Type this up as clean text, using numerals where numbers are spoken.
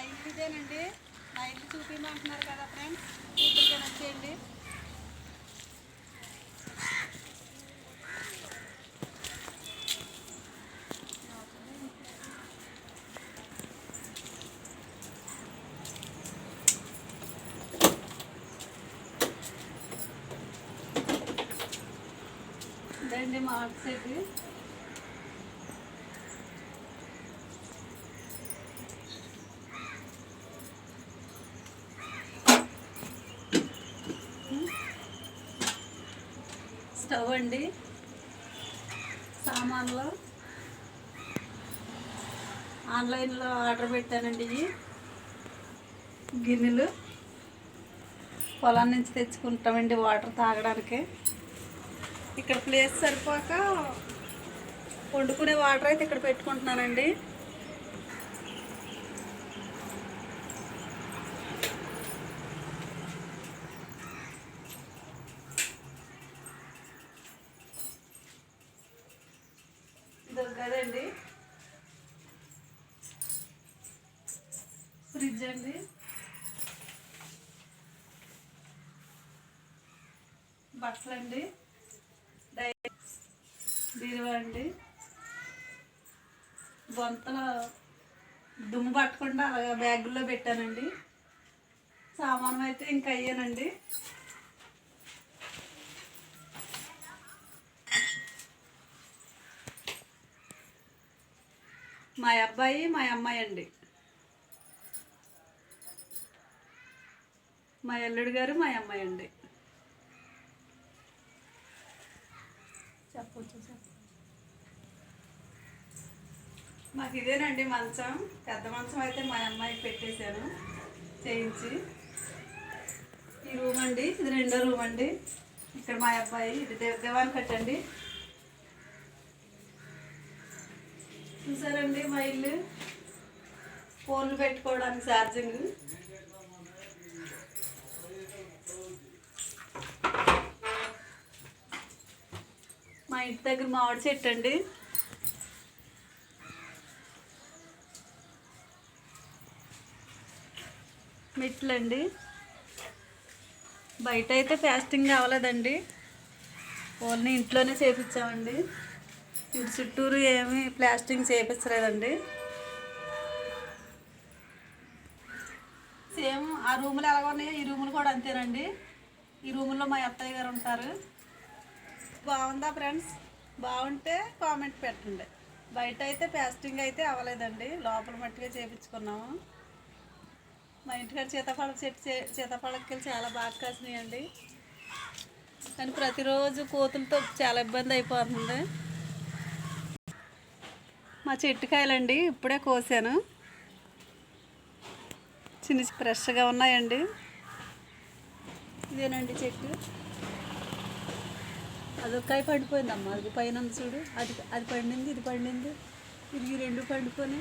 ఇల్లు ఇదేనండి. నా ఇల్లు చూపించమంటున్నారు కదా ఫ్రెండ్స్, చూపులకి వచ్చేయండి. ఇదండి మా అవుట్ సైడ్. స్టవ్ అండి, సామాన్లు ఆన్లైన్లో ఆర్డర్ పెట్టానండి. ఇవి గిన్నెలు పొలం నుంచి తెచ్చుకుంటామండి వాటర్ తాగడానికి. ఇక్కడ ప్లేస్ సరిపోక వండుకునే వాటర్ అయితే ఇక్కడ పెట్టుకుంటున్నానండి. కదండి ఫ్రిడ్జ్ అండి, బట్టలండి, బీరువా అండి. బొంతల దుమ్ము పట్టకుండా అలాగా బ్యాగుల్లో పెట్టానండి. సామాను అయితే ఇంకా అయ్యానండి. మా అబ్బాయి మా అమ్మాయి అండి, మా అల్లుడు గారు మా అమ్మాయి అండి. చెప్పొచ్చు మాకు ఇదేనండి మంచం. పెద్ద మంచం అయితే మా అమ్మాయికి పెట్టేశాను చేయించి. ఈ రూమ్ అండి, ఇది రెండో రూమ్ అండి. ఇక్కడ మా అబ్బాయి, ఇది దేవాన్ కట్టండి. చూసారండి మా ఇల్లు. ఫోన్లు పెట్టుకోవడానికి ఛార్జింగ్. మా ఇంటి దగ్గర మామిడి చెట్టు అండి. మెట్లండి. బయట అయితే ఫాస్టింగ్ అవ్వలేదండి, ఓన్లీ ఇంట్లోనే చేపించామండి. ఇటు చుట్టూరు ఏమి ప్లాస్టింగ్ చేపించలేదండి. సేమ్ ఆ రూములు ఎలాగ ఉన్నాయో ఈ రూములు కూడా అంతేనండి. ఈ రూముల్లో మా అత్తయ్య గారు ఉంటారు. బాగుందా ఫ్రెండ్స్? బాగుంటే కామెంట్ పెట్టండి. బయట అయితే ప్లాస్టింగ్ అయితే అవ్వలేదండి, లోపల మట్టిగా చేపించుకున్నాము. మా ఇంటికాడ సీతాఫలకాయలు చాలా బాగా కాసినాయండి. కానీ ప్రతిరోజు కోతులతో చాలా ఇబ్బంది అయిపోతుంది. మా చెట్టుకాయలండి ఇప్పుడే కోసాను, చిన్న ఫ్రెష్గా ఉన్నాయండి. ఇదేనండి చెట్టు. అదొక కాయ పండిపోయిందమ్మా, అది పైన చూడు, అది పండింది, ఇది పండింది, ఇది రెండు పండుకొని